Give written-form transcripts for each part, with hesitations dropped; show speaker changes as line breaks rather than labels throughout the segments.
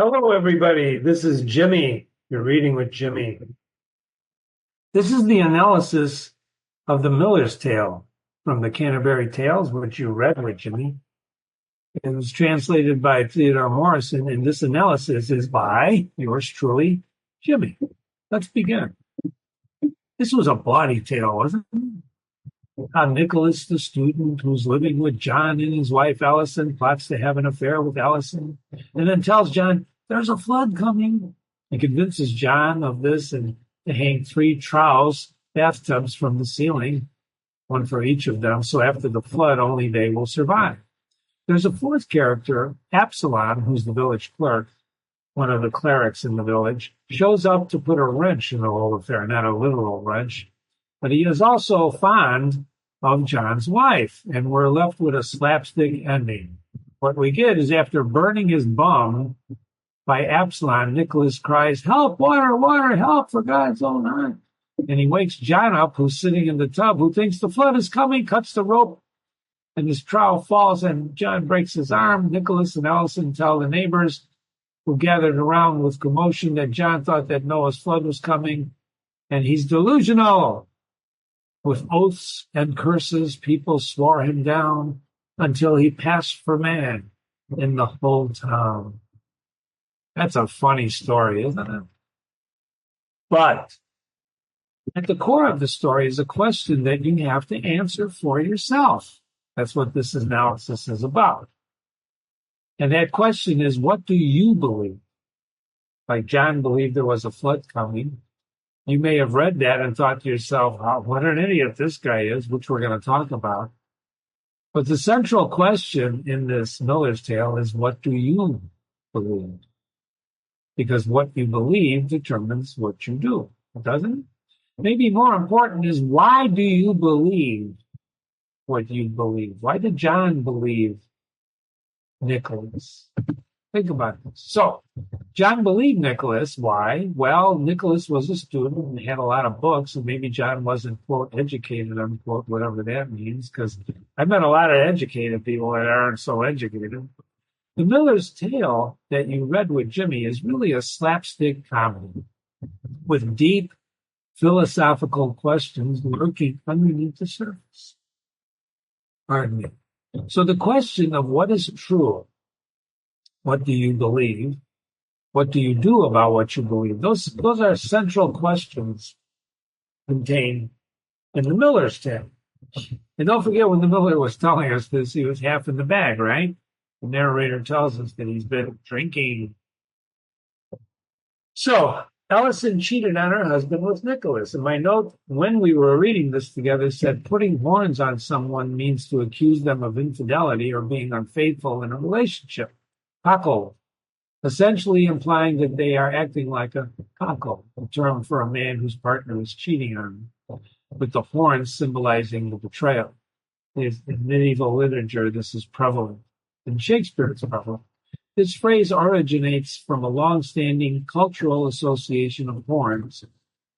Hello, everybody. This is Jimmy. You're reading with Jimmy. This is the analysis of the Miller's Tale from the Canterbury Tales, which you read with Jimmy. It was translated by Theodore Morrison, and this analysis is by yours truly, Jimmy. Let's begin. This was a bawdy tale, wasn't it? How Nicholas, the student who's living with John and his wife Allison, plots to have an affair with Allison, and then tells John there's a flood coming, and convinces John of this and to hang 3 trowels, bathtubs from the ceiling, one for each of them, so after the flood only they will survive. There's a 4th character, Absalom, who's the village clerk, one of the clerics in the village, shows up to put a wrench in the whole affair, not a literal wrench, but he is also fond of John's wife, and we're left with a slapstick ending. What we get is after burning his bum by Absalom, Nicholas cries, "Help, water, water, help, for God's own heart." And he wakes John up, who's sitting in the tub, who thinks the flood is coming, cuts the rope, and his trowel falls, and John breaks his arm. Nicholas and Allison tell the neighbors who gathered around with commotion that John thought that Noah's flood was coming, and he's delusional. With oaths and curses, people swore him down until he passed for man in the whole town. That's a funny story, isn't it? But at the core of the story is a question that you have to answer for yourself. That's what this analysis is about. And that question is, what do you believe? Like John believed there was a flood coming. You may have read that and thought to yourself, oh, what an idiot this guy is, which we're going to talk about. But the central question in this Miller's Tale is, what do you believe? Because what you believe determines what you do, doesn't it? Maybe more important is, why do you believe what you believe? Why did John believe Nicholas? Think about this. So, John believed Nicholas. Why? Well, Nicholas was a student and had a lot of books, and maybe John wasn't, quote, educated, unquote, whatever that means, because I've met a lot of educated people that aren't so educated. The Miller's Tale that you read with Jimmy is really a slapstick comedy with deep philosophical questions lurking underneath the surface. Pardon me. So the question of what is true, what do you believe, what do you do about what you believe? Those are central questions contained in the Miller's Tale. And don't forget, when the Miller was telling us this, he was half in the bag, right? The narrator tells us that he's been drinking. So Allison cheated on her husband with Nicholas. And my note when we were reading this together said putting horns on someone means to accuse them of infidelity or being unfaithful in a relationship. Cockle, essentially implying that they are acting like a cockle, a term for a man whose partner is cheating on him, with the horns symbolizing the betrayal. In medieval literature, this is prevalent. In Shakespeare, it's prevalent. This phrase originates from a long-standing cultural association of horns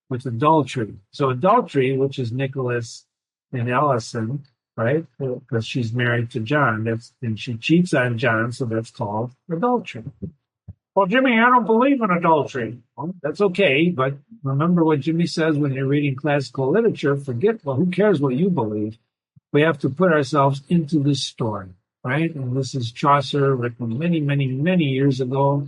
with adultery. So adultery, which is Nicholas and Allison, right? Because she's married to John, and she cheats on John, so that's called adultery. Well, Jimmy, I don't believe in adultery. Well, that's okay, but remember what Jimmy says when you're reading classical literature, well, who cares what you believe? We have to put ourselves into this story, right? And this is Chaucer, written many, many, many years ago.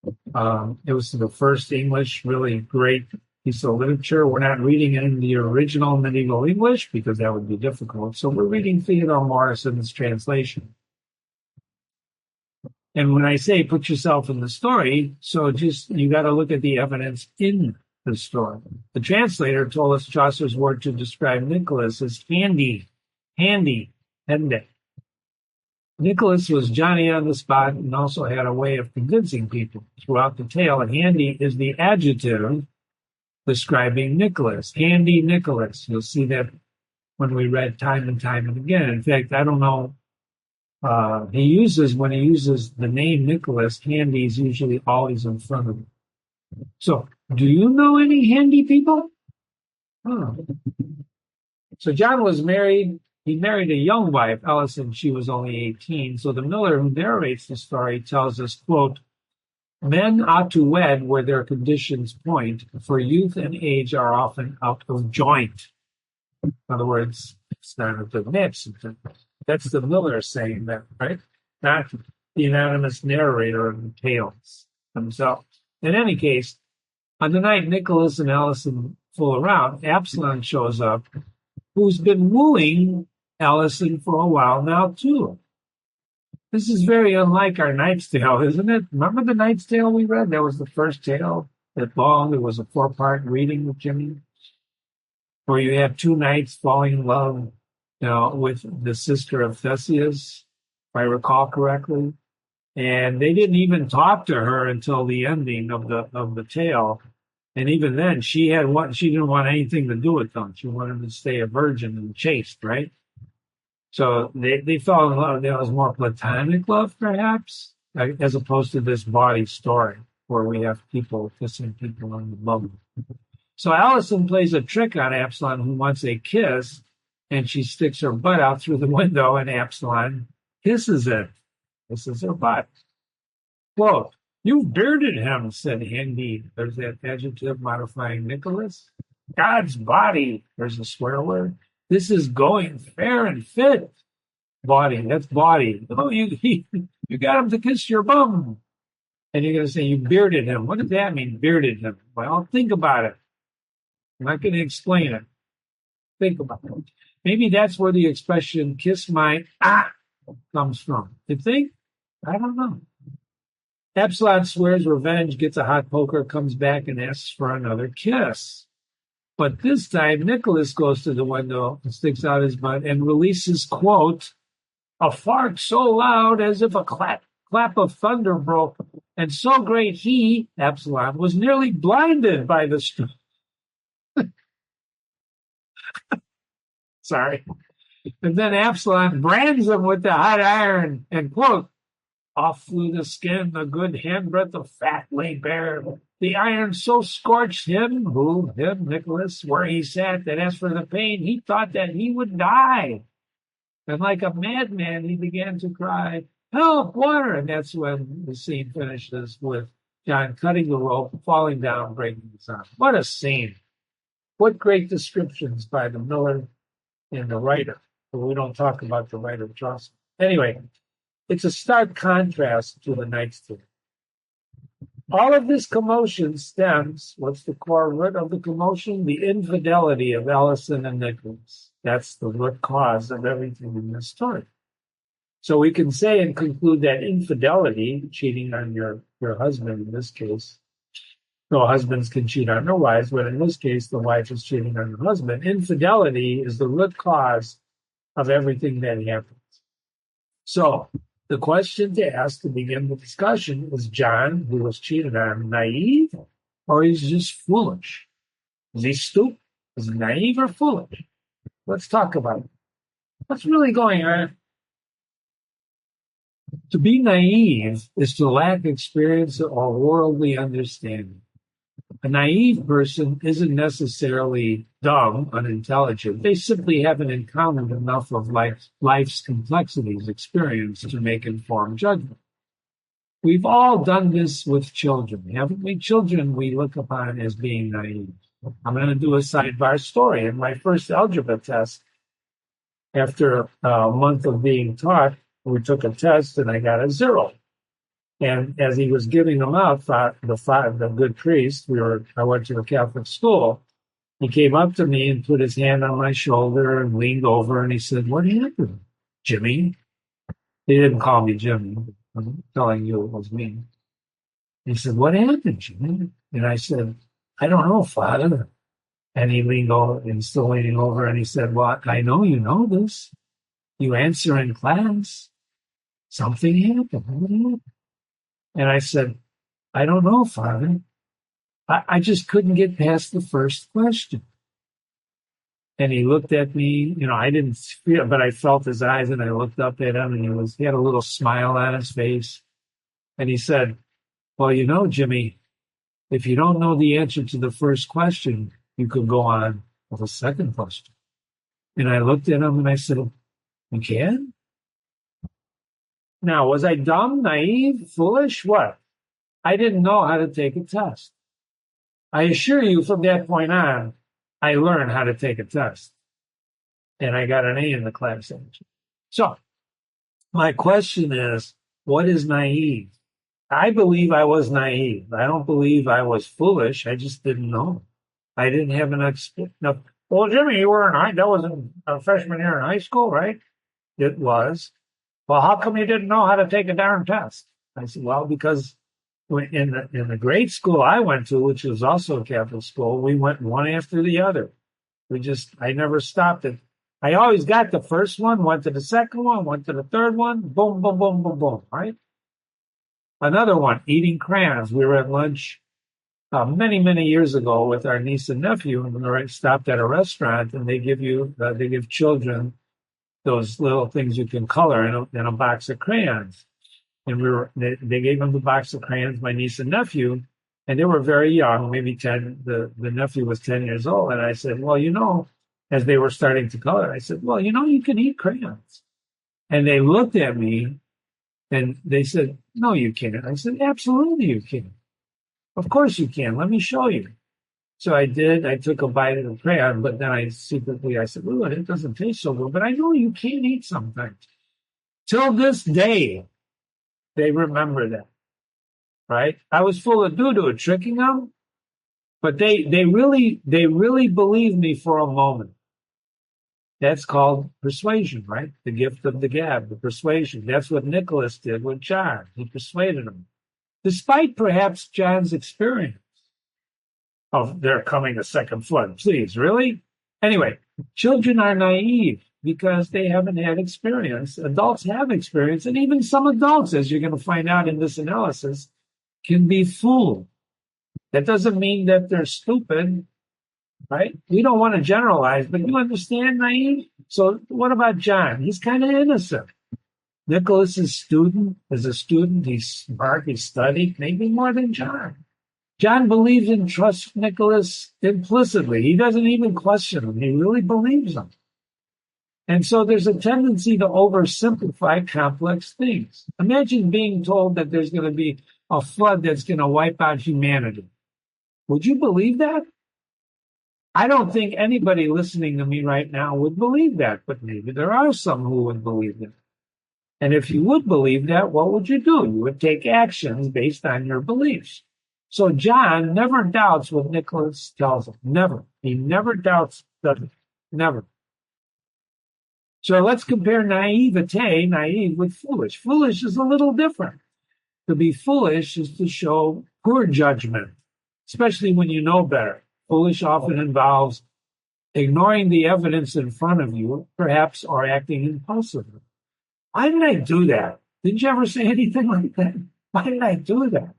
It was the first English, really great piece of literature. We're not reading it in the original medieval English because that would be difficult. So we're reading Theodore Morrison's translation. And when I say put yourself in the story, so just you got to look at the evidence in the story. The translator told us Chaucer's word to describe Nicholas as handy, hende. Nicholas was Johnny on the spot and also had a way of convincing people throughout the tale. And handy is the adjective describing Nicholas. Handy Nicholas. You'll see that when we read time and time and again. In fact, I don't know. When he uses the name Nicholas, handy is usually always in front of him. So, do you know any handy people? Oh. So John was married. He married a young wife, Allison. She was only 18. So the Miller who narrates the story tells us, quote, Men ought to wed where their conditions point, for youth and age are often out of joint. In other words, it's not a good match. That's the Miller saying that, right? Not the anonymous narrator of the tales themselves. In any case, on the night Nicholas and Allison fool around, Absalom shows up, who's been wooing Allison for a while now, too. This is very unlike our Knight's Tale, isn't it? Remember the Knight's Tale we read? That was the first tale that long. It was a 4-part reading with Jimmy, where you had two knights falling in love, with the sister of Theseus, if I recall correctly. And they didn't even talk to her until the ending of the tale. And even then, she didn't want anything to do with them. She wanted to stay a virgin and chaste, right? So they fell in love. There was more platonic love, perhaps, as opposed to this bawdy story where we have people kissing people on the bum. So Allison plays a trick on Absalom, who wants a kiss, and she sticks her butt out through the window, and Absalom kisses it. This is her butt. Quote, "You've bearded him," said Handy. There's that adjective modifying Nicholas. "God's body." There's a swear word. "This is going fair and fit." Body, that's body. "Oh, you got him to kiss your bum." And you're going to say, "You bearded him." What does that mean, bearded him? Well, think about it. I'm not going to explain it. Think about it. Maybe that's where the expression "kiss my comes from. You think? I don't know. Absalom swears revenge, gets a hot poker, comes back and asks for another kiss. But this time, Nicholas goes to the window and sticks out his butt and releases, quote, "a fart so loud as if a clap of thunder broke, and so great he," Absalom, "was nearly blinded by the storm." Sorry. And then Absalom brands him with the hot iron and, quote, "off flew the skin, a good handbreadth of fat lay bare. The iron so scorched him," Nicholas, "where he sat, that as for the pain, he thought that he would die. And like a madman, he began to cry, 'Help, water!'" And that's when the scene finishes with John cutting the rope, falling down, breaking his arm. What a scene. What great descriptions by the Miller and the writer. But we don't talk about the writer of Chaucer. Anyway, it's a stark contrast to the Knight's Tale. All of this commotion stems, what's the core root of the commotion? The infidelity of Allison and Nicholas. That's the root cause of everything in this story. So we can say and conclude that infidelity, cheating on your husband in this case, no, husbands can cheat on their wives, but in this case, the wife is cheating on the husband. Infidelity is the root cause of everything that happens. So the question to ask to begin the discussion is John, who was cheated on, naive, or is he just foolish? Is he stupid? Is he naive or foolish? Let's talk about it. What's really going on? To be naive is to lack experience or worldly understanding. A naive person isn't necessarily dumb, unintelligent. They simply haven't encountered enough of life's complexities, experience to make informed judgment. We've all done this with children, haven't we? Children we look upon as being naive. I'm going to do a sidebar story. In my first algebra test, after a month of being taught, we took a test and I got a 0. And as he was giving them out, the good priest, I went to a Catholic school. He came up to me and put his hand on my shoulder and leaned over and he said, "What happened, Jimmy?" He didn't call me Jimmy. I'm telling you it was me. He said, "What happened, Jimmy?" And I said, "I don't know, Father." And he leaned over and still leaning over and he said, "Well, I know you know this. You answer in class. Something happened. What happened?" And I said, "I don't know, Father. I just couldn't get past the first question." And he looked at me, I didn't feel, but I felt his eyes and I looked up at him and he had a little smile on his face. And he said, "Well, Jimmy, if you don't know the answer to the first question, you could go on with the second question." And I looked at him and I said, "You can?" Now, was I dumb, naive, foolish? What? I didn't know how to take a test. I assure you, from that point on, I learned how to take a test. And I got an A in the class. So my question is, what is naive? I believe I was naive. I don't believe I was foolish. I just didn't know. I didn't have enough. Well, Jimmy, you were that was a freshman year in high school, right? It was. Well, how come you didn't know how to take a darn test? I said, well, because in the grade school I went to, which was also a Catholic school, we went one after the other. I never stopped it. I always got the first one, went to the second one, went to the third one, boom, boom, boom, boom, boom, right? Another one, eating crayons. We were at lunch many, many years ago with our niece and nephew, and we stopped at a restaurant, and they give children those little things you can color in a box of crayons. And they gave them the box of crayons, my niece and nephew, and they were very young, maybe 10. The nephew was 10 years old. And I said, well, as they were starting to color, I said, well, you can eat crayons. And they looked at me and they said, no, you can't. I said, absolutely you can. Of course you can. Let me show you. So I did. I took a bite of the crayon, but then I said, ooh, it doesn't taste so good. But I know you can eat something. Till this day, they remember that, right? I was full of doo-doo, tricking them, but they really believed me for a moment. That's called persuasion, right? The gift of the gab, the persuasion. That's what Nicholas did with John. He persuaded him, despite perhaps John's experience of there coming a second flood. Please, really? Anyway, children are naive because they haven't had experience. Adults have experience, and even some adults, as you're going to find out in this analysis, can be fooled. That doesn't mean that they're stupid, right? We don't want to generalize, but you understand naive? So what about John? He's kind of innocent. Nicholas is a student, he's smart, he studied, maybe more than John. John believes and trusts Nicholas implicitly. He doesn't even question him. He really believes him. And so there's a tendency to oversimplify complex things. Imagine being told that there's going to be a flood that's going to wipe out humanity. Would you believe that? I don't think anybody listening to me right now would believe that, but maybe there are some who would believe that. And if you would believe that, what would you do? You would take actions based on your beliefs. So John never doubts what Nicholas tells him. Never. He never doubts that. Never. So let's compare naive, with foolish. Foolish is a little different. To be foolish is to show poor judgment, especially when you know better. Foolish often involves ignoring the evidence in front of you, perhaps, or acting impulsively. Why did I do that? Didn't you ever say anything like that? Why did I do that?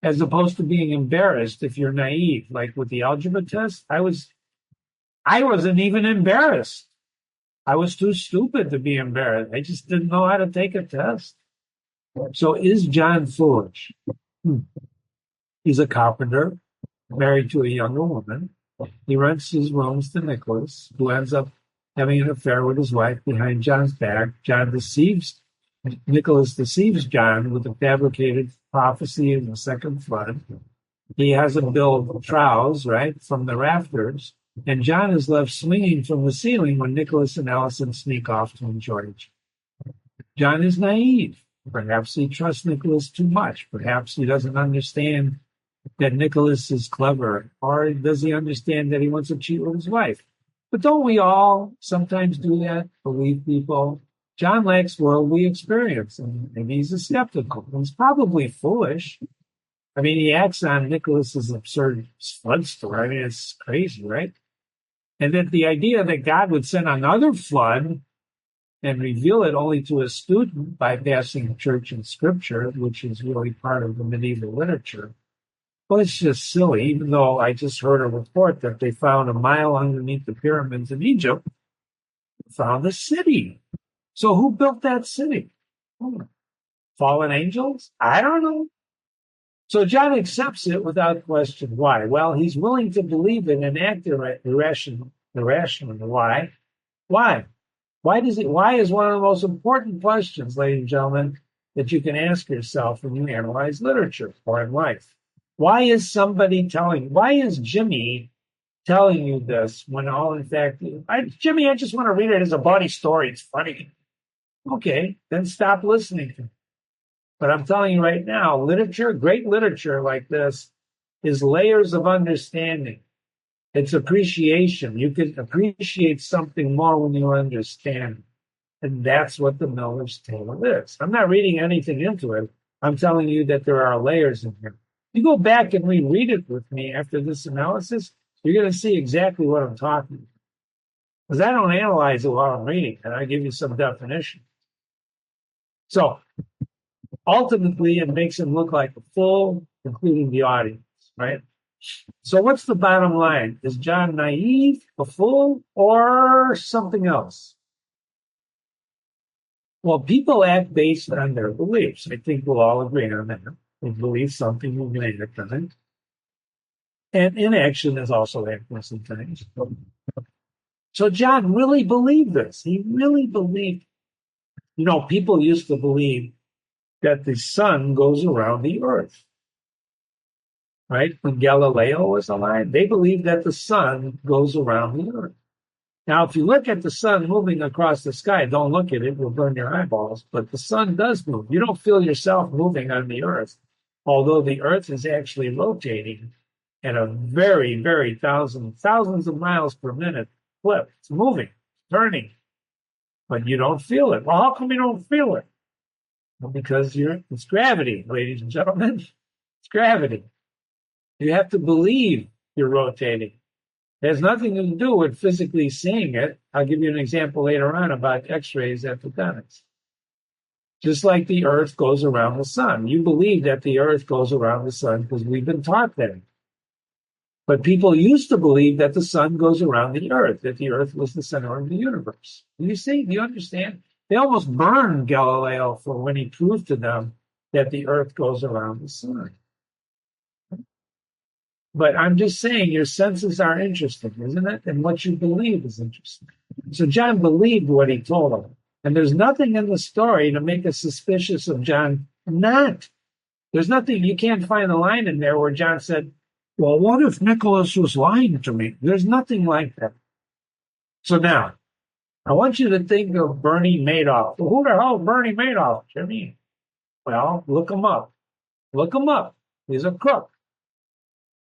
As opposed to being embarrassed if you're naive, like with the algebra test, I wasn't even embarrassed. I was too stupid to be embarrassed. I just didn't know how to take a test. So is John foolish? He's a carpenter, married to a younger woman. He rents his rooms to Nicholas, who ends up having an affair with his wife behind John's back. Nicholas deceives John with a fabricated prophecy of the second flood. He has him build troughs, right, from the rafters. And John is left swinging from the ceiling when Nicholas and Allison sneak off to enjoy each other. John is naive. Perhaps he trusts Nicholas too much. Perhaps he doesn't understand that Nicholas is clever. Or does he understand that he wants to cheat with his wife? But don't we all sometimes do that? Believe people? John lacks worldly experience, and maybe he's a skeptical. He's probably foolish. I mean, he acts on Nicholas's absurd flood story. I mean, it's crazy, right? And that the idea that God would send another flood and reveal it only to a student, bypassing church and scripture, which is really part of the medieval literature, well, it's just silly, even though I just heard a report that they found a mile underneath the pyramids in Egypt, found a city. So who built that city? Fallen angels? I don't know. So John accepts it without question. Why? Well, he's willing to believe it and act irrationally. Why? Why? Why is one of the most important questions, ladies and gentlemen, that you can ask yourself when you analyze literature or in life. Why is Jimmy telling you this when all in fact, Jimmy, I just want to read it as a bawdy story. It's funny. Okay, then stop listening to me. But I'm telling you right now, literature, great literature like this, is layers of understanding. It's appreciation. You can appreciate something more when you understand. And that's what the Miller's Tale is. I'm not reading anything into it. I'm telling you that there are layers in here. You go back and reread it with me after this analysis, you're going to see exactly what I'm talking about. Because I don't analyze it while I'm reading, and I give you some definition. So ultimately, it makes him look like a fool, including the audience, right? So what's the bottom line? Is John naive, a fool, or something else? Well, people act based on their beliefs. I think we'll all agree on that. They believe something, we're going to act on it. And inaction is also acting sometimes. So John really believed this. He really believed, people used to believe that the sun goes around the earth. Right? When Galileo was alive, they believed that the sun goes around the earth. Now, if you look at the sun moving across the sky, don't look at it, it will burn your eyeballs, but the sun does move. You don't feel yourself moving on the earth, although the earth is actually rotating at a very, very thousands of miles per minute clip. It's moving, turning, but you don't feel it. Well, how come you don't feel it? Well, because it's gravity, ladies and gentlemen. It's gravity. You have to believe you're rotating. It has nothing to do with physically seeing it. I'll give you an example later on about X-rays at the dentist. Just like the earth goes around the sun. You believe that the earth goes around the sun because we've been taught that. But people used to believe that the sun goes around the earth, that the earth was the center of the universe. You see? Do you understand? They almost burned Galileo for when he proved to them that the earth goes around the sun. But I'm just saying your senses are interesting, isn't it? And what you believe is interesting. So John believed what he told him. And there's nothing in the story to make us suspicious of John not. There's nothing, you can't find a line in there where John said, well, what if Nicholas was lying to me? There's nothing like that. So now, I want you to think of Bernie Madoff. Well, who the hell is Bernie Madoff, Jimmy? Well, look him up. Look him up. He's a crook.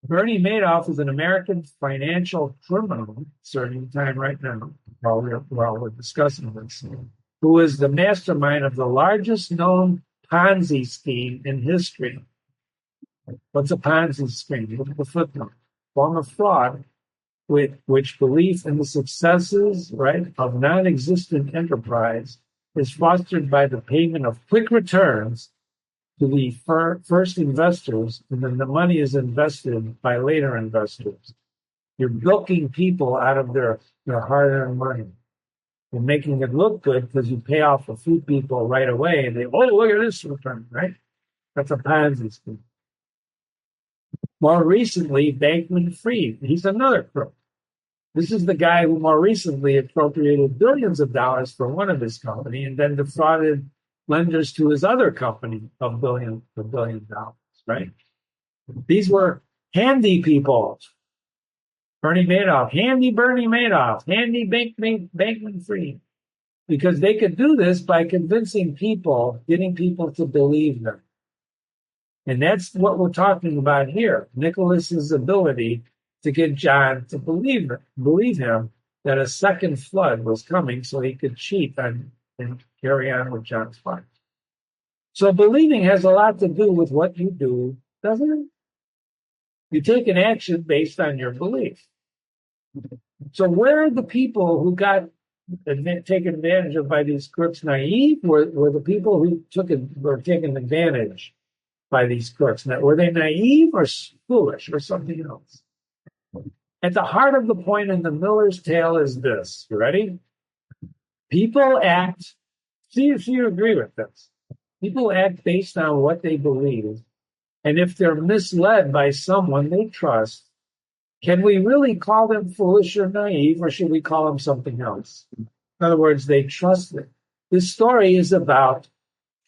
Bernie Madoff is an American financial criminal, serving time right now while we're discussing this, who is the mastermind of the largest known Ponzi scheme in history. What's a Ponzi scheme? Look at the footnote. Form of fraud with which belief in the successes, right, of non-existent enterprise is fostered by the payment of quick returns to the first investors, and then the money is invested by later investors. You're bilking people out of their hard-earned money. You're making it look good because you pay off a few people right away, and they, look at this return, right? That's a Ponzi scheme. More recently, Bankman-Fried, he's another crook. This is the guy who more recently appropriated billions of dollars for one of his company and then defrauded lenders to his other company of $1 billion, right? These were handy people. Bernie Madoff, handy Bernie Madoff, handy Bankman-Fried, because they could do this by convincing people, getting people to believe them. And that's what we're talking about here. Nicholas's ability to get John to believe him that a second flood was coming so he could cheat and carry on with John's life. So believing has a lot to do with what you do, doesn't it? You take an action based on your belief. So where are the people who got taken advantage of by these crooks naive? Were the people who were taken advantage by these crooks? Now, were they naive or foolish or something else? At the heart of the point in the Miller's Tale is this. You ready? People act, see if you agree with this. People act based on what they believe. And if they're misled by someone they trust, can we really call them foolish or naive, or should we call them something else? In other words, they trust it. This story is about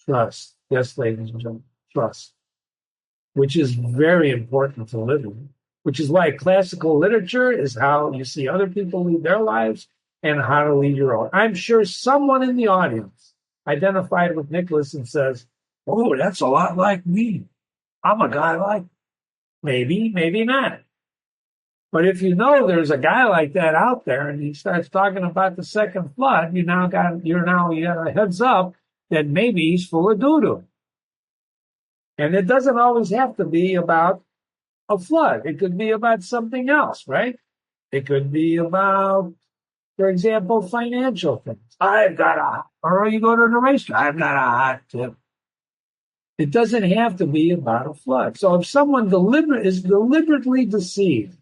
trust. Yes, ladies and gentlemen, trust, which is very important to live in, which is why classical literature is how you see other people lead their lives and how to lead your own. I'm sure someone in the audience identified with Nicholas and says, oh, that's a lot like me. I'm a guy like, maybe, maybe not. But if you know there's a guy like that out there and he starts talking about the second flood, you got a heads up that maybe he's full of doo-doo. And it doesn't always have to be about a flood. It could be about something else, right? It could be about, for example, financial things. Or you go to the restaurant, I've got a hot tip. It doesn't have to be about a flood. So if someone is deliberately deceived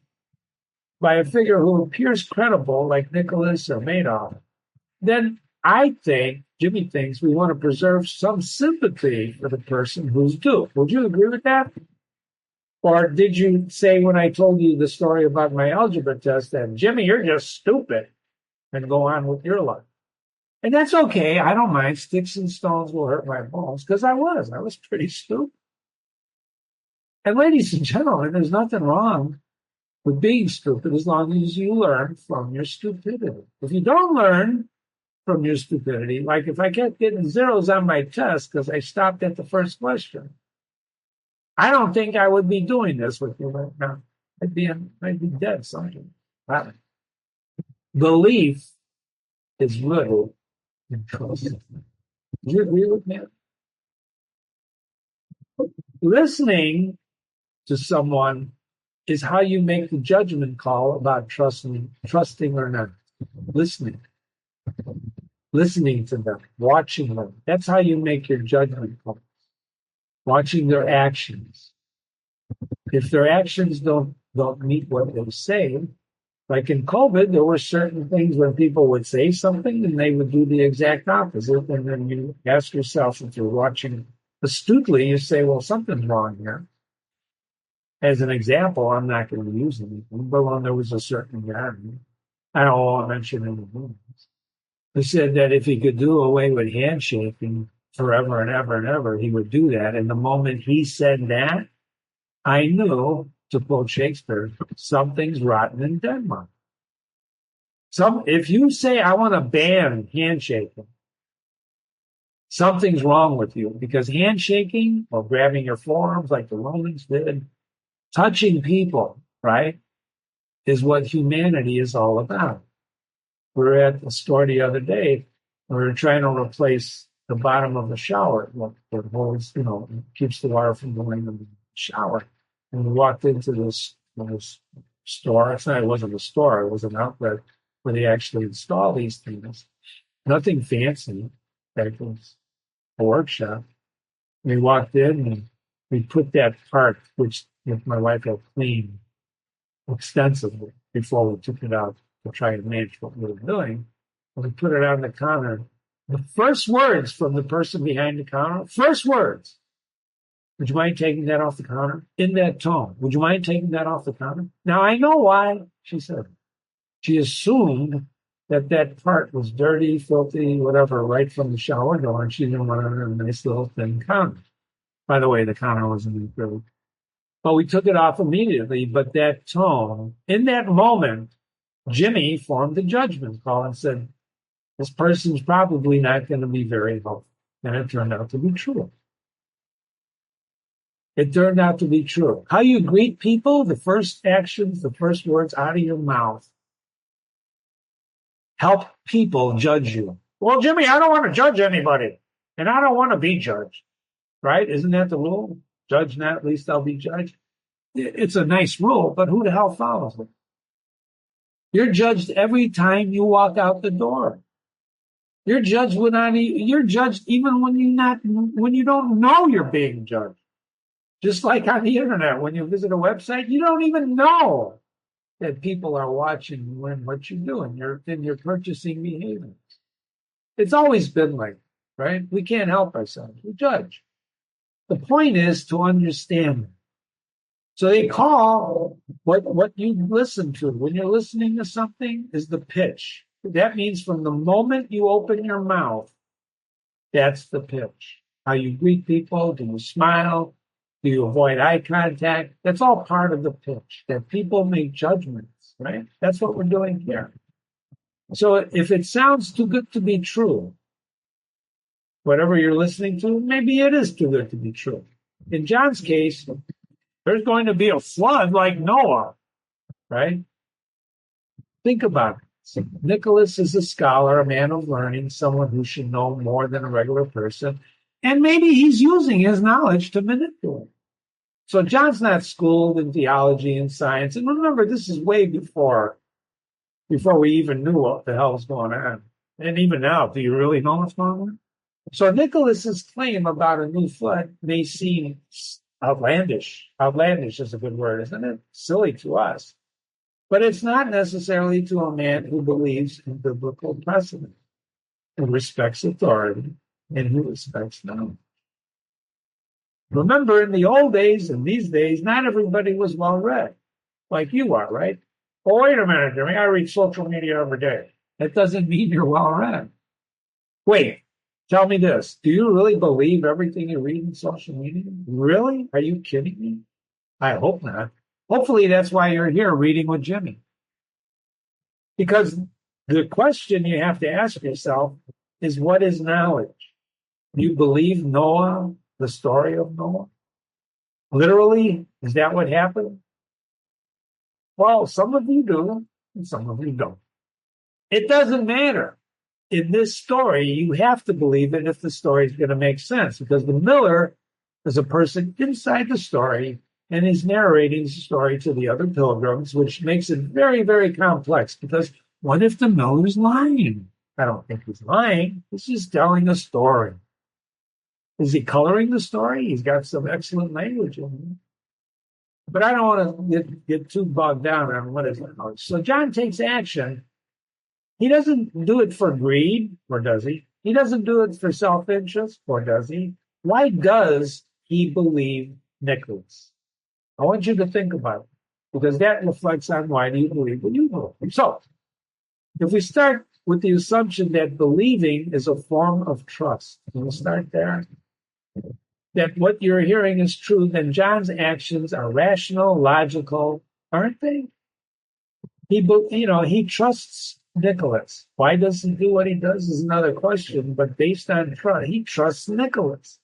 by a figure who appears credible, like Nicholas or Madoff, then Jimmy thinks we want to preserve some sympathy for the person who's duped. Would you agree with that? Or did you say when I told you the story about my algebra test that, Jimmy, you're just stupid, and go on with your life? And that's okay. I don't mind. Sticks and stones will hurt my bones, because I was pretty stupid. And ladies and gentlemen, there's nothing wrong with being stupid as long as you learn from your stupidity. If you don't learn from your stupidity, like if I kept getting zeros on my test because I stopped at the first question, I don't think I would be doing this with you right now. I'd be dead something. Belief is rooted in trust. Do you agree with me? Listening to someone is how you make the judgment call about trusting or not. Listening to them, watching them. That's how you make your judgment call. Watching their actions. If their actions don't meet what they say, like in COVID, there were certain things when people would say something and they would do the exact opposite. And then you ask yourself, if you're watching astutely, you say, well, something's wrong here. As an example, I'm not going to use anything, but when there was a certain guy, I don't want to mention any names, who said that if he could do away with handshaking forever and ever and ever, he would do that. And the moment he said that, I knew, to quote Shakespeare, something's rotten in Denmark. If you say, I want to ban handshaking, something's wrong with you, because handshaking or grabbing your forearms like the Romans did, touching people, right, is what humanity is all about. We were at the store the other day. We were trying to replace the bottom of the shower, that holds, keeps the water from going in the shower. And we walked into this store. It wasn't a store, it was an outlet where they actually install these things. Nothing fancy. It was a workshop. We walked in and we put that part, which my wife had cleaned extensively before we took it out to try and manage what we were doing. And we put it on the counter. The first words from the person behind the counter, would you mind taking that off the counter? In that tone, would you mind taking that off the counter? Now, I know why she said it. She assumed that part was dirty, filthy, whatever, right from the shower door, and she didn't want it on a nice little thin counter. By the way, the counter wasn't really. But we took it off immediately. But that tone, in that moment, Jimmy formed a judgment call and said, this person's probably not going to be very helpful. And it turned out to be true. It turned out to be true. How you greet people, the first actions, the first words out of your mouth, help people judge you. Well, Jimmy, I don't want to judge anybody. And I don't want to be judged. Right? Isn't that the rule? Judge not, least I'll be judged. It's a nice rule, but who the hell follows it? You're judged every time you walk out the door. You're judged even when you don't know you're being judged. Just like on the internet, when you visit a website, you don't even know that people are watching you and what you do in your purchasing behaviors. It's always been like that, right? We can't help ourselves. We judge. The point is to understand. So they call what you listen to when you're listening to something is the pitch. That means from the moment you open your mouth, that's the pitch. How you greet people? Do you smile? Do you avoid eye contact? That's all part of the pitch, that people make judgments, right? That's what we're doing here. So if it sounds too good to be true, whatever you're listening to, maybe it is too good to be true. In John's case, there's going to be a flood like Noah, right? Think about it. So Nicholas is a scholar, a man of learning, someone who should know more than a regular person. And maybe he's using his knowledge to manipulate. So John's not schooled in theology and science. And remember, this is way before we even knew what the hell was going on. And even now, do you really know what's going on? So Nicholas's claim about a new flood may seem outlandish. Outlandish is a good word, isn't it? Silly to us. But it's not necessarily to a man who believes in biblical precedent, who respects authority, and who respects knowledge. Remember, in the old days and these days, not everybody was well read, like you are, right? Oh, wait a minute, Jimmy. I read social media every day. That doesn't mean you're well read. Wait, tell me this. Do you really believe everything you read in social media? Really? Are you kidding me? I hope not. Hopefully that's why you're here reading with Jimmy. Because the question you have to ask yourself is, what is knowledge? Do you believe Noah, the story of Noah? Literally, is that what happened? Well, some of you do, and some of you don't. It doesn't matter. In this story, you have to believe it if the story is going to make sense, because the miller is a person inside the story and is narrating the story to the other pilgrims, which makes it very, very complex. Because what if the miller's lying? I don't think he's lying. He's just telling a story. Is he coloring the story? He's got some excellent language in him. But I don't want to get too bogged down on what is knowledge. So John takes action. He doesn't do it for greed, or does he? He doesn't do it for self-interest, or does he? Why does he believe Nicholas? I want you to think about it, because that reflects on why do you believe what you believe. So, if we start with the assumption that believing is a form of trust, and we'll start there, that what you're hearing is true, then John's actions are rational, logical, aren't they? He trusts Nicholas. Why does he do what he does is another question, but based on trust, he trusts Nicholas.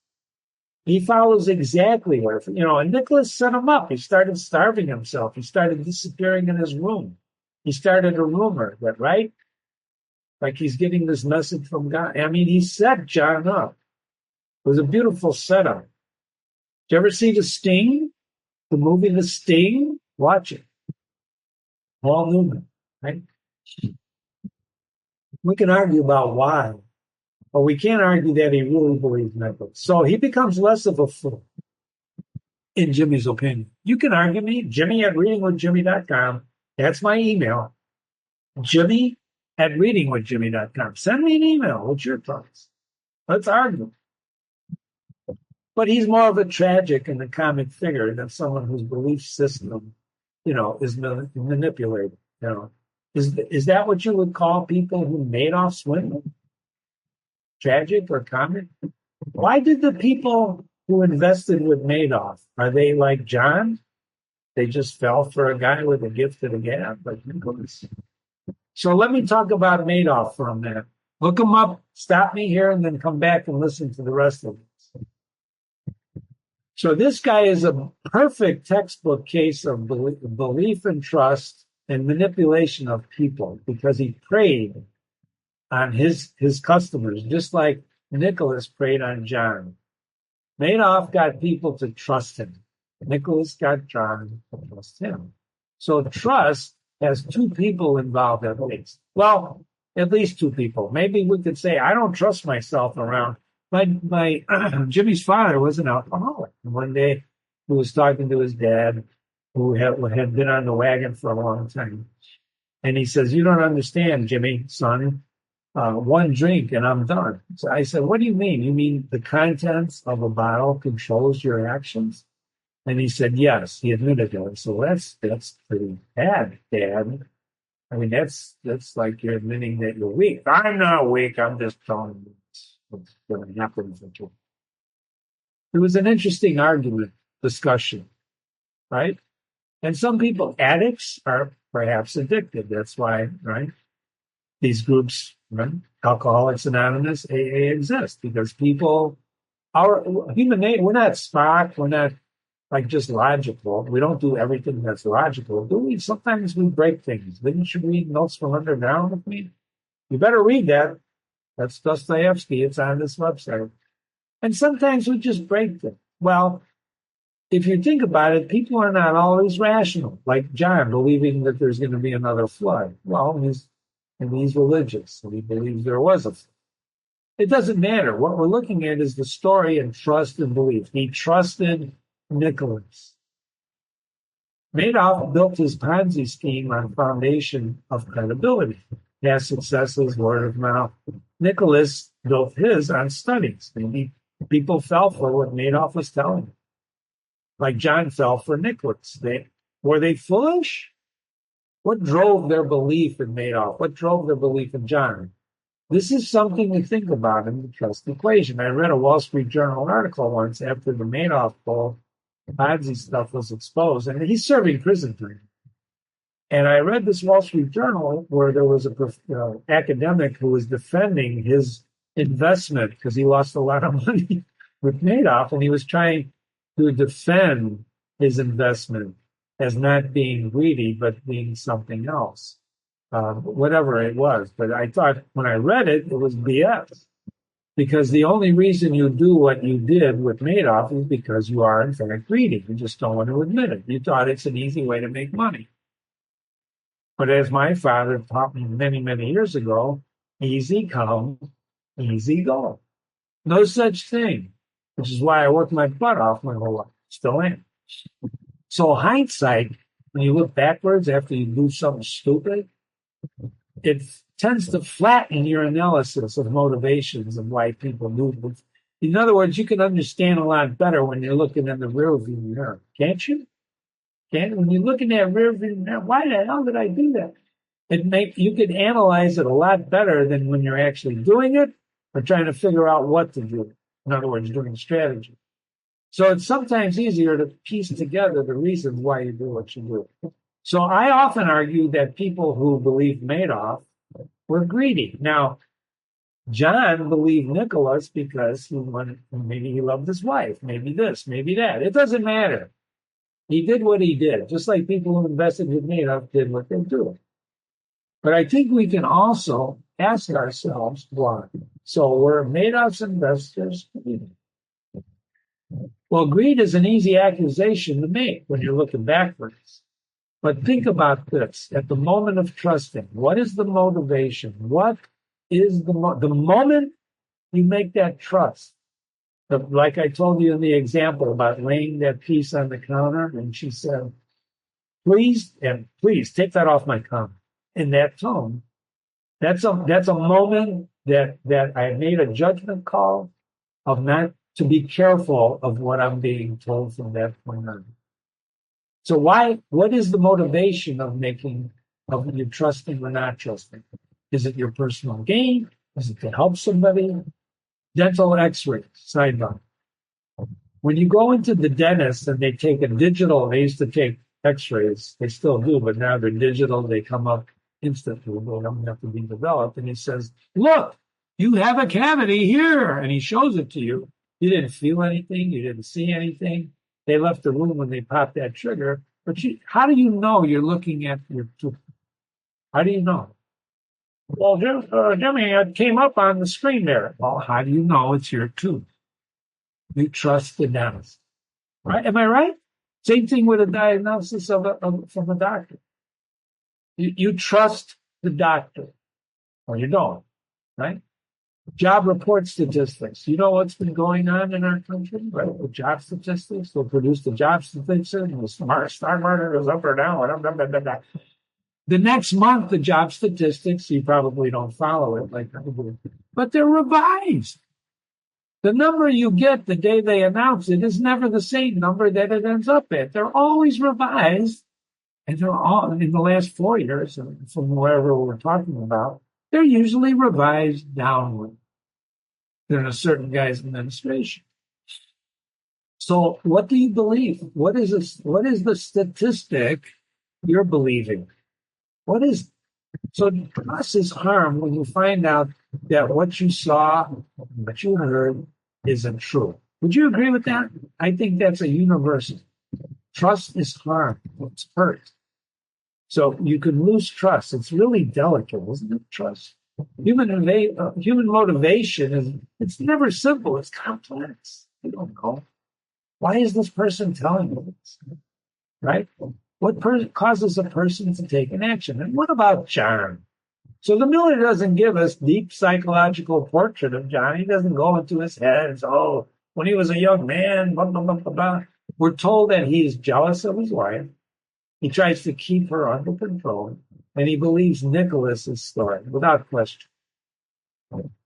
He follows exactly what, and Nicholas set him up. He started starving himself. He started disappearing in his room. He started a rumor that, right? Like he's getting this message from God. I mean, he set John up. It was a beautiful setup. Did you ever see The Sting? The movie The Sting? Watch it. Paul Newman, right? We can argue about why, but we can't argue that he really believes Nicholas. So he becomes less of a fool, in Jimmy's opinion. You can argue me, Jimmy@readingwithjimmy.com. That's my email. Jimmy@readingwithjimmy.com. Send me an email. What's your thoughts? Let's argue. But he's more of a tragic and a comic figure than someone whose belief system, is manipulated. Is that what you would call people who made off swindle? Tragic or comic? Why did the people who invested with Madoff, are they like John? They just fell for a guy with a gift of the gab, like Nicholas. So let me talk about Madoff for a minute. Look him up, stop me here, and then come back and listen to the rest of it. So this guy is a perfect textbook case of belief and trust and manipulation of people, because he preyed on his customers, just like Nicholas preyed on John. Madoff got people to trust him. Nicholas got John to trust him. So trust has two people involved at least. Well, at least two people. Maybe we could say, I don't trust myself around. My Jimmy's father was an alcoholic. And one day he was talking to his dad, who had been on the wagon for a long time. And he says, you don't understand, Jimmy, son. One drink and I'm done. So I said, what do you mean? You mean the contents of a bottle controls your actions? And he said, yes, he admitted it. So that's pretty bad, Dad. I mean, that's like you're admitting that you're weak. I'm not weak. I'm just telling you what's going to happen. It was an interesting argument, discussion, right? And some people, addicts, are perhaps addicted. That's why, right? These groups, right? Alcoholics Anonymous, AA exist because people, our human nature, we're not Spock, we're not like just logical. We don't do everything that's logical, do we? Sometimes we break things. Didn't you read Notes from Underground with me? You better read that. That's Dostoevsky. It's on this website. And sometimes we just break them. Well, if you think about it, people are not always rational, like John, believing that there's going to be another flood. Well, he's religious, and he believes there was a flood. It doesn't matter. What we're looking at is the story and trust and belief. He trusted Nicholas. Madoff built his Ponzi scheme on a foundation of credibility, past successes, word of mouth. Nicholas built his on studies. Maybe people fell for what Madoff was telling them. Like John fell for Nicholas. Were they foolish? What drove their belief in Madoff? What drove their belief in John? This is something to think about in the trust equation. I read a Wall Street Journal article once after the Madoff poll, Ponzi stuff was exposed, and he's serving prison time. And I read this Wall Street Journal where there was a academic who was defending his investment because he lost a lot of money with Madoff, and he was trying to defend his investment as not being greedy, but being something else, whatever it was. But I thought when I read it, it was BS. Because the only reason you do what you did with Madoff is because you are, in fact, greedy. You just don't want to admit it. You thought it's an easy way to make money. But as my father taught me many, many years ago, easy come, easy go. No such thing, which is why I worked my butt off my whole life. Still am. So hindsight, when you look backwards after you do something stupid, it tends to flatten your analysis of motivations and why people do things. In other words, you can understand a lot better when you're looking in the rearview mirror, can't you? When you're looking at rearview mirror, why the hell did I do that? You can analyze it a lot better than when you're actually doing it or trying to figure out what to do. In other words, doing strategy. So it's sometimes easier to piece together the reasons why you do what you do. So I often argue that people who believe Madoff were greedy. Now, John believed Nicholas because maybe he loved his wife, maybe this, maybe that. It doesn't matter. He did what he did, just like people who invested with Madoff did what they do. But I think we can also ask ourselves why. So were Madoff's investors greedy? Well, greed is an easy accusation to make when you're looking backwards. But think about this. At the moment of trusting, what is the motivation? What is the moment you make that trust? Like I told you in the example about laying that piece on the counter, and she said, please take that off my counter. In that tone, that's a moment that I made a judgment call of not to be careful of what I'm being told from that point on. So what is the motivation of you trusting or not trusting? Is it your personal gain? Is it to help somebody? Dental x-rays, sidebar. When you go into the dentist and they take they used to take x-rays, they still do, but now they're digital, they come up instantly, they don't have to be developed. And he says, look, you have a cavity here. And he shows it to you. You didn't feel anything. You didn't see anything. They left the room when they popped that trigger. But how do you know you're looking at your tooth? How do you know? Well, Jimmy, it came up on the screen there. Well, how do you know it's your tooth? You trust the dentist. Right? Am I right? Same thing with a diagnosis from a doctor. You trust the doctor, or you don't, right? Job report statistics. You know what's been going on in our country, right? With job statistics, they'll produce the job statistics, and the stock market goes up or down. The next month, the job statistics, you probably don't follow it like I do, but they're revised. The number you get the day they announce it is never the same number that it ends up at. They're always revised. And they're all, in the last 4 years, from wherever we're talking about, they're usually revised downward. They're in a certain guy's administration. So what do you believe? What is this? What is the statistic you're believing? What is so trust is harmed when you find out that what you saw, what you heard isn't true. Would you agree with that? I think that's a universal. Trust is harmed. It's hurt. So you can lose trust. It's really delicate, isn't it? Trust. Human motivation is it's never simple. It's complex. You don't know. Why is this person telling me this? Right? What causes a person to take an action? And what about John? So the Miller doesn't give us deep psychological portrait of John. He doesn't go into his head and say, oh, when he was a young man, blah, blah, blah, blah, blah. We're told that he is jealous of his wife. He tries to keep her under control, and he believes Nicholas's story without question.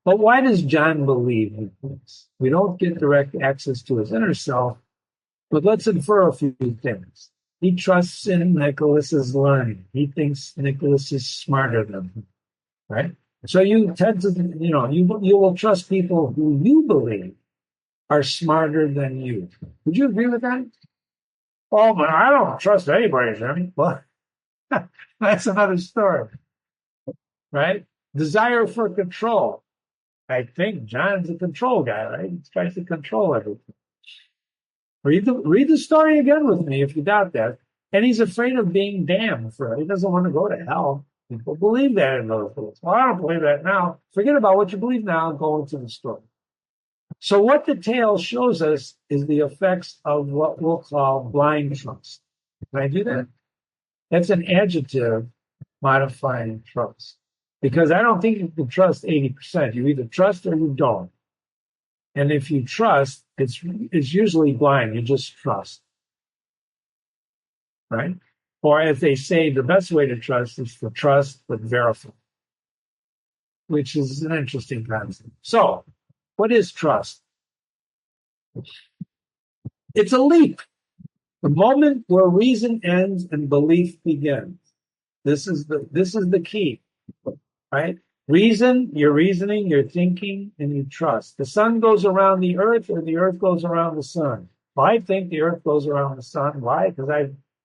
But why does John believe Nicholas? We don't get direct access to his inner self, but let's infer a few things. He trusts in Nicholas's learning. He thinks Nicholas is smarter than him, right? So you tend to, you will trust people who you believe are smarter than you. Would you agree with that? Oh, but I don't trust anybody, Jimmy. Well, that's another story, right? Desire for control. I think John's a control guy, right? He tries to control everything. Read the story again with me if you doubt that. And he's afraid of being damned for it. He doesn't want to go to hell. People believe that in those days. Well, I don't believe that now. Forget about what you believe now and go into the story. So what the tale shows us is the effects of what we'll call blind trust. Can I do that? That's an adjective modifying trust. Because I don't think you can trust 80%. You either trust or you don't. And if you trust, it's usually blind. You just trust. Right? Or as they say, the best way to trust is to trust but verify, which is an interesting concept. So, what is trust? It's a leap. The moment where reason ends and belief begins. This is the key, right? Reason, you're reasoning, you're thinking, and you trust. The sun goes around the earth or the earth goes around the sun. Well, I think the earth goes around the sun. Why? Because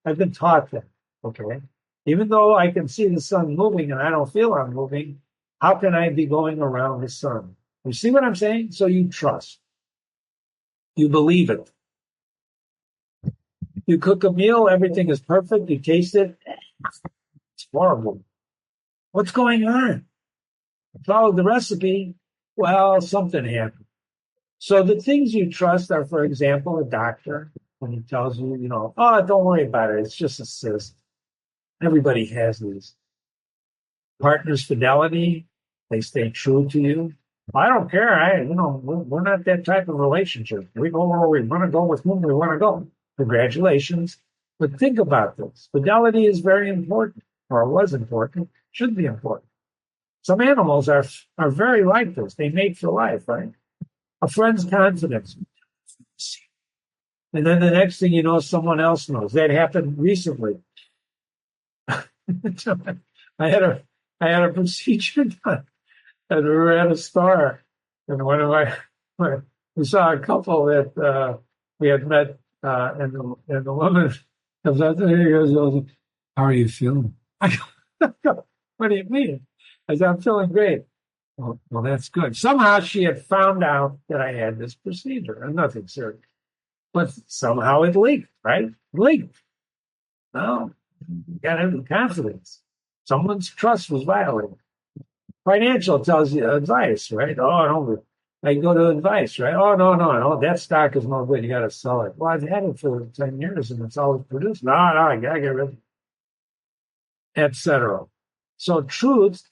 I've been taught that, okay? Even though I can see the sun moving and I don't feel I'm moving, how can I be going around the sun? You see what I'm saying? So you trust. You believe it. You cook a meal, everything is perfect, you taste it, it's horrible. What's going on? Follow the recipe, well, something happened. So the things you trust are, for example, a doctor, when he tells you, oh, don't worry about it, it's just a cyst. Everybody has these. Partner's fidelity, they stay true to you. I don't care, we're not that type of relationship. We go where we want to go with whom we want to go. Congratulations. But think about this. Fidelity is very important, or was important, should be important. Some animals are very like this. They mate for life, right? A friend's confidence. And then the next thing you know, someone else knows. That happened recently. I had a procedure done, and we were at a store, and we saw a couple that we had met, and the woman comes up to me and goes, "How are you feeling?" I go, "What do you mean?" I said, "I'm feeling great." Well, that's good. Somehow she had found out that I had this procedure, and nothing serious. But somehow it leaked, right? It leaked. No, you got to have confidence. Someone's trust was violated. Financial tells you advice, right? Oh, no, I go to advice, right? Oh, no, that stock is no good. You got to sell it. Well, I've had it for 10 years and it's always produced. No, I got to get rid of it, etc. So trust,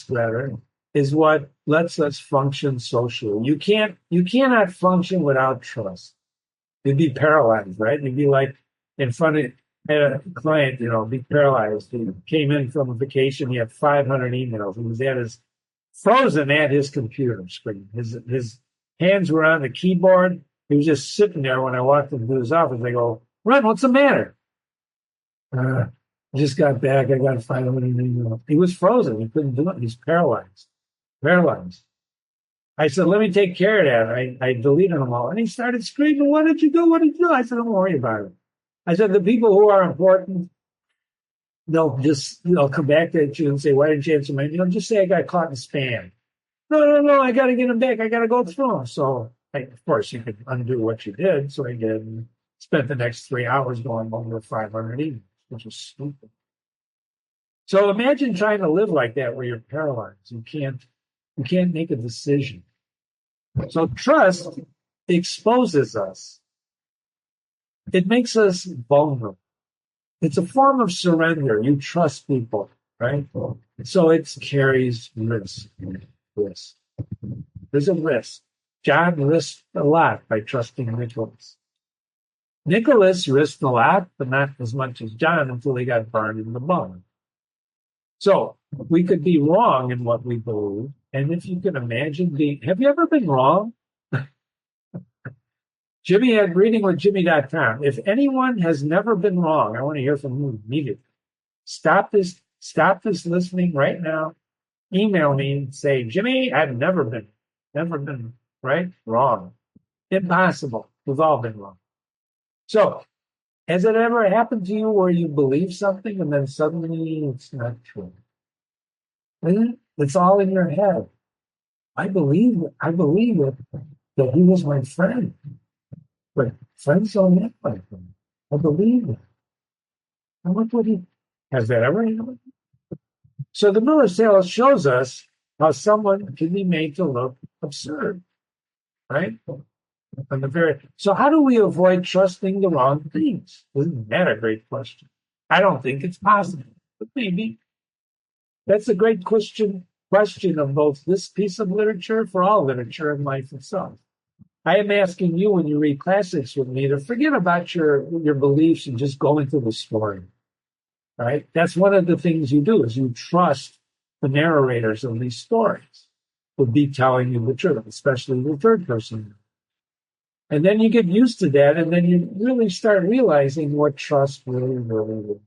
rather, is what lets us function socially. You cannot function without trust. You'd be paralyzed, right? You'd be like in front of a client, be paralyzed. He came in from a vacation. He had 500 emails. He was frozen at his computer screen. His hands were on the keyboard. He was just sitting there when I walked into his office. I go, "Ren, what's the matter?" I just got back. I got 500 emails. He was frozen. He couldn't do it. He's paralyzed. Paralyzed. I said, let me take care of that. I deleted them all. And he started screaming, what did you do? What did you do? I said, don't worry about it. I said, the people who are important, they'll come back at you and say, why didn't you answer my email? Just say I got caught in spam. No, I got to get them back. I got to go through them. So, of course, you could undo what you did. So I did. And spent the next 3 hours going over 500 emails, which was stupid. So imagine trying to live like that where you're paralyzed. You can't make a decision. So trust exposes us. It makes us vulnerable. It's a form of surrender. You trust people, right? So it carries risk. There's a risk. John risked a lot by trusting Nicholas. Nicholas risked a lot, but not as much as John until he got burned in the bone. So we could be wrong in what we believe. And if you can imagine have you ever been wrong? Jimmy at readingwithjimmy.com. If anyone has never been wrong, I want to hear from you immediately. Stop this listening right now. Email me and say, Jimmy, I've never been right? Wrong. Impossible. We've all been wrong. So, has it ever happened to you where you believe something and then suddenly it's not true? It's all in your head. I believe it that he was my friend. But friends don't act like them. I believe it. And look what has that ever happened? So the Miller's Tale shows us how someone can be made to look absurd, right? So how do we avoid trusting the wrong things? Isn't that a great question? I don't think it's possible, but maybe. That's a great question of both this piece of literature for all literature and life itself. I am asking you when you read classics with me to forget about your beliefs and just go into the story. Right? That's one of the things you do is you trust the narrators of these stories will be telling you the truth, especially the third person. And then you get used to that, and then you really start realizing what trust really is.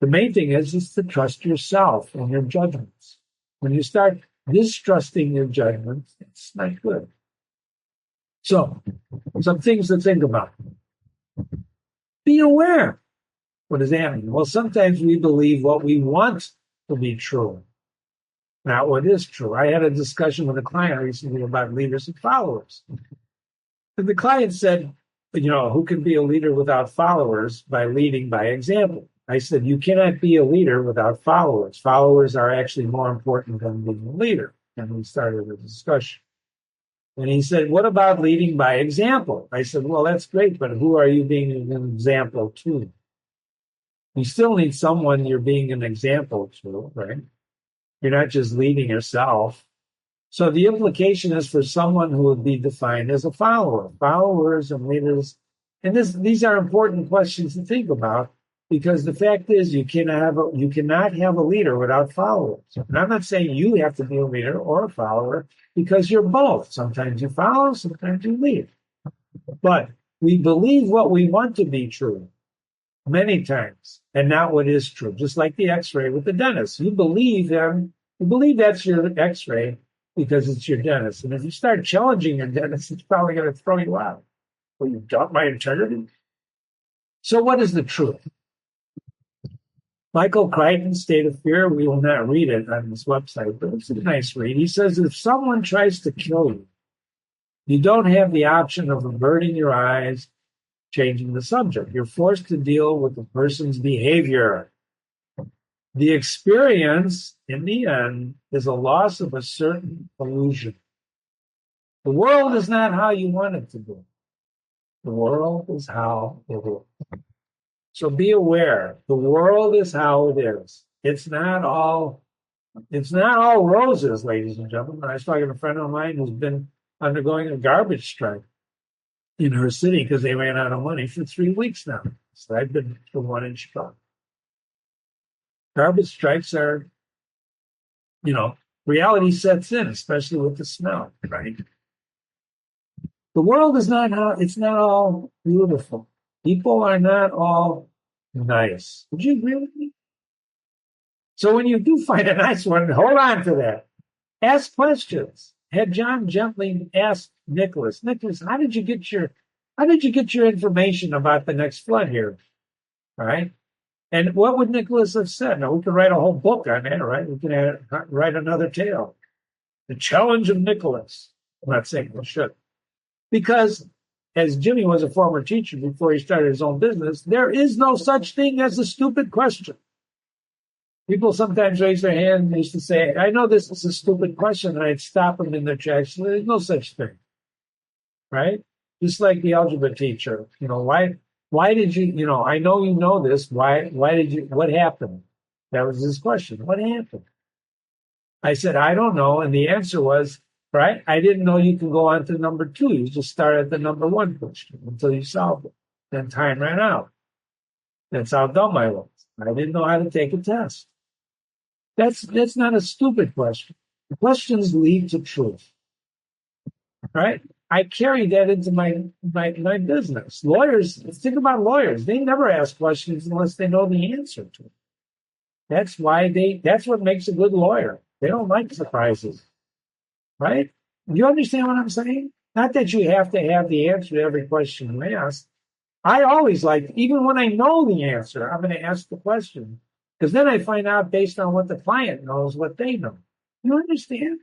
The main thing is to trust yourself and your judgments. When you start distrusting your judgments, it's not good. So, some things to think about. Be aware. What does that mean? Well, sometimes we believe what we want to be true, not what is true. I had a discussion with a client recently about leaders and followers. And the client said, who can be a leader without followers? By leading by example. I said, you cannot be a leader without followers. Followers are actually more important than being a leader. And we started a discussion. And he said, what about leading by example? I said, well, that's great, but who are you being an example to? You still need someone you're being an example to, right? You're not just leading yourself. So the implication is for someone who would be defined as a follower. Followers and leaders. And these are important questions to think about because the fact is you cannot have a leader without followers. And I'm not saying you have to be a leader or a follower because you're both. Sometimes you follow, sometimes you lead. But we believe what we want to be true many times and not what is true. Just like the x-ray with the dentist. You believe him. You believe that's your x-ray because it's your dentist. And if you start challenging your dentist, it's probably going to throw you out. Well, you doubt my integrity? So what is the truth? Michael Crichton's State of Fear, we will not read it on this website, but it's a nice read. He says, if someone tries to kill you, you don't have the option of averting your eyes, changing the subject. You're forced to deal with the person's behavior. The experience, in the end, is a loss of a certain illusion. The world is not how you want it to be. The world is how it is. So be aware. The world is how it is. It's not all roses, ladies and gentlemen. I was talking to a friend of mine who's been undergoing a garbage strike in her city because they ran out of money for 3 weeks now. So I've been to one in Chicago. Garbage strikes are, reality sets in, especially with the smell, right? The world is it's not all beautiful. People are not all nice. Would you agree with me? So when you do find a nice one, hold on to that. Ask questions. had John gently asked Nicholas, how did you get your information about the next flood here? All right. And what would Nicholas have said? Now, we could write a whole book on that, right? We could write another tale. The Challenge of Nicholas. I'm not saying we should. Because as Jimmy was a former teacher before he started his own business, there is no such thing as a stupid question. People sometimes raise their hand and used to say, I know this is a stupid question, and I'd stop them in their tracks. There's no such thing, right? Just like the algebra teacher, why did you, I know you know this, why did you, what happened? That was his question. What happened? I said, I don't know. And the answer was, right, I didn't know you can go on to number 2. You just start at the number 1 question until you solved it. Then time ran out. That's how dumb I was. I didn't know how to take a test. That's not a stupid question. Questions lead to truth, right? I carry that into my business. Lawyers, think about lawyers. They never ask questions unless they know the answer to them. That's what makes a good lawyer. They don't like surprises, right? You understand what I'm saying? Not that you have to have the answer to every question you ask. I always like, even when I know the answer, I'm going to ask the question. Because then I find out based on what the client knows, what they know. You understand?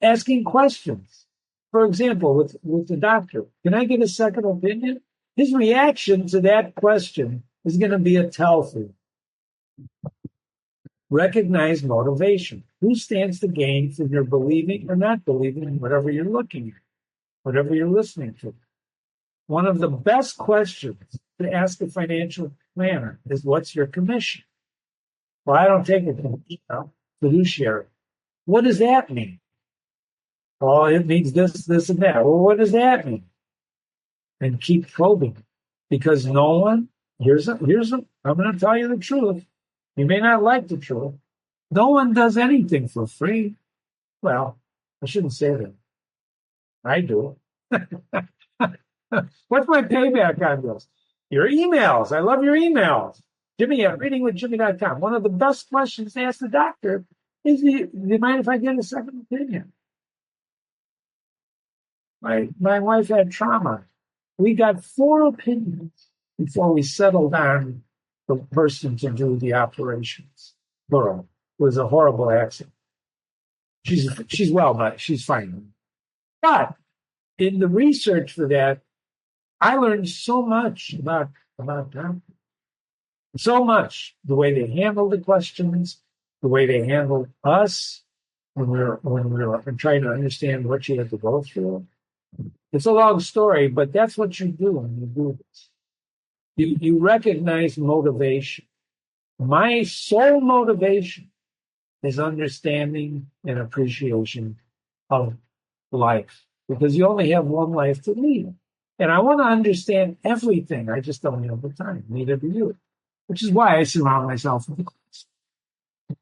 Asking questions. For example, with the doctor, can I get a second opinion? His reaction to that question is going to be a tell for you. Recognize motivation. Who stands to gain from your believing or not believing in whatever you're looking at, whatever you're listening to? One of the best questions to ask a financial planner is, what's your commission? Well, I don't take a commission, fiduciary. What does that mean? Oh, it means this, and that. Well, what does that mean? And keep probing. Because no one, I'm going to tell you the truth. You may not like the truth. No one does anything for free. Well, I shouldn't say that. I do. What's my payback on this? Your emails. I love your emails. Jimmy at readingwithjimmy.com. One of the best questions to ask the doctor is, do you mind if I get a second opinion? My wife had trauma. We got 4 opinions before we settled on the person to do the operations. Plural. It was a horrible accident. She's well, but she's fine. But in the research for that, I learned so much about them. So much. The way they handled the questions, the way they handled us when we were trying to understand what you had to go through. It's a long story, but that's what you do when you do this. You recognize motivation. My sole motivation is understanding and appreciation of life, because you only have one life to lead. And I want to understand everything. I just don't have the time. Neither do you. Which is why I surround myself with the class.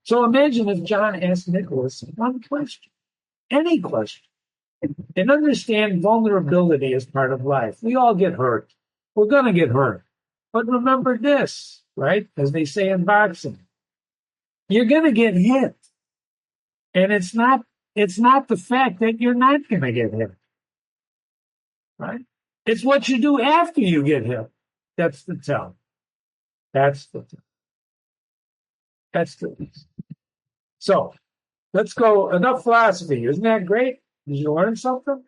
So imagine if John asked Nicholas one question, any question, and understand vulnerability as part of life. We all get hurt. We're going to get hurt. But remember this, right? As they say in boxing, you're going to get hit. And it's not the fact that you're not going to get hit, right? It's what you do after you get hit. That's the tell. That's the piece. So let's go. Enough philosophy. Isn't that great? Did you learn something?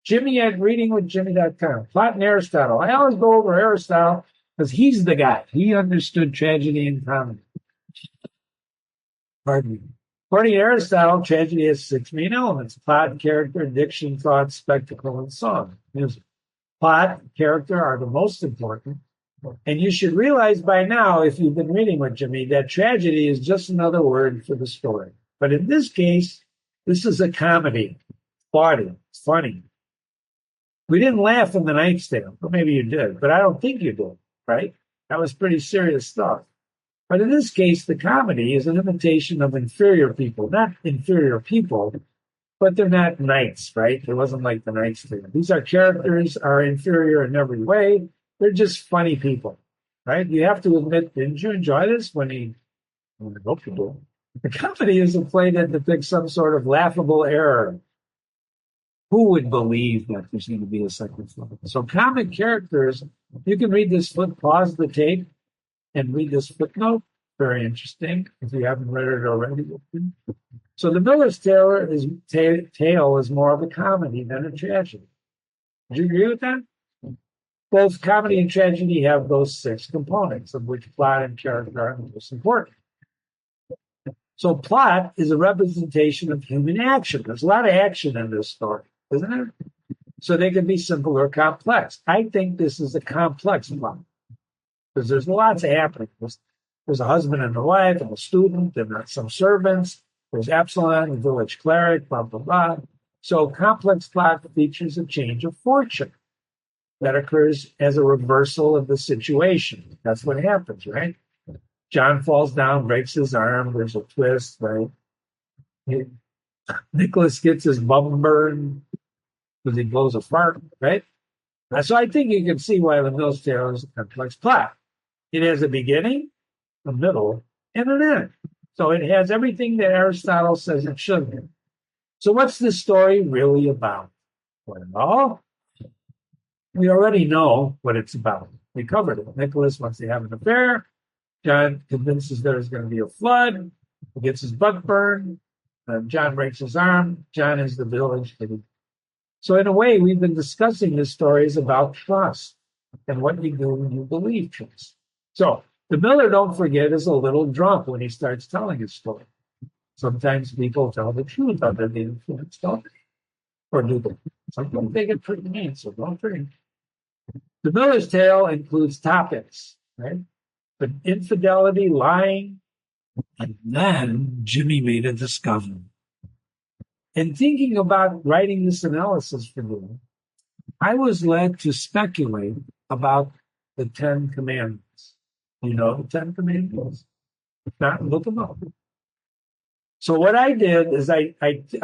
Jimmy at readingwithjimmy.com. Plato, Aristotle. I always go over Aristotle because he's the guy. He understood tragedy and comedy. Pardon me. According to Aristotle, tragedy has 6 main elements: plot, character, diction, thought, spectacle, and song. Music. Plot, character are the most important. And you should realize by now, if you've been reading with Jimmy, that tragedy is just another word for the story. But in this case, this is a comedy. Bawdy. It's funny. We didn't laugh in The Knight's Tale. Well, maybe you did, but I don't think you did, right? That was pretty serious stuff. But in this case, the comedy is an imitation of inferior people. Not inferior people, but they're not knights, right? It wasn't like The Knight's Tale. These are characters, are inferior in every way. They're just funny people, right? You have to admit, didn't you enjoy this when I hope you do. The comedy is a play that depicts some sort of laughable error. Who would believe that there's going to be a second flood? So comic characters, you can read this pause the tape and read this footnote. Very interesting if you haven't read it already. So the Miller's tale is more of a comedy than a tragedy. Do you agree with that? Both comedy and tragedy have those 6 components, of which plot and character are the most important. So plot is a representation of human action. There's a lot of action in this story, isn't it? So they can be simple or complex. I think this is a complex plot because there's lots happening. There's a husband and a wife and a student and some servants. There's Absalom, the village cleric, blah, blah, blah. So complex plot features a change of fortune that occurs as a reversal of the situation. That's what happens, right? John falls down, breaks his arm. There's a twist, right? Nicholas gets his bum burned because he blows a fart, right? So I think you can see why the Miller's Tale is a complex plot. It has a beginning, a middle, and an end. So it has everything that Aristotle says it should be. So what's this story really about? Well, we already know what it's about. We covered it. Nicholas wants to have an affair. John convinces there's going to be a flood. He gets his butt burned. John breaks his arm. John is the village leader. So in a way, we've been discussing this story is about trust and what you do when you believe trust. So the Miller, don't forget, is a little drunk when he starts telling his story. Sometimes people tell the truth under the influence, don't they? Or do they? Sometimes they get pretty mean, so don't drink. The Miller's Tale includes topics, right? But infidelity, lying, and then Jimmy made a discovery. In thinking about writing this analysis for you, I was led to speculate about the 10 Commandments. You know the 10 Commandments? If not, look them up. So what I did is I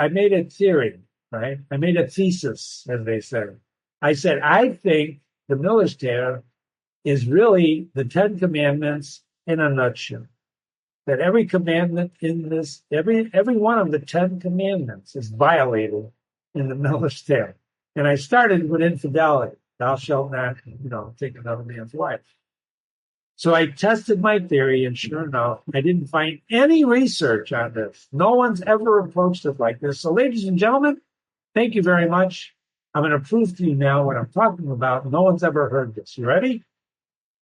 made a theory, right? I made a thesis, as they say. I said, I think the Miller's Tale is really the 10 Commandments in a nutshell. That every commandment in this, every one of the 10 Commandments is violated in the Miller's Tale. And I started with infidelity. Thou shalt not, take another man's wife. So I tested my theory, and sure enough, I didn't find any research on this. No one's ever approached it like this. So ladies and gentlemen, thank you very much. I'm going to prove to you now what I'm talking about. No one's ever heard this. You ready?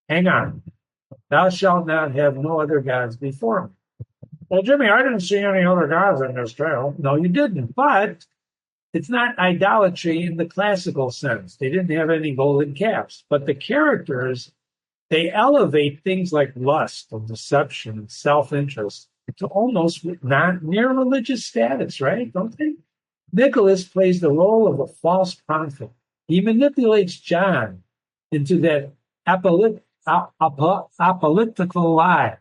Hang on. Thou shalt not have no other gods before me. Well, Jimmy, I didn't see any other gods in this tale. No, you didn't. But it's not idolatry in the classical sense. They didn't have any golden calves. But the characters, they elevate things like lust and deception and self-interest to almost not near religious status, right? Don't they? Nicholas plays the role of a false prophet. He manipulates John into that apocalyptical lie.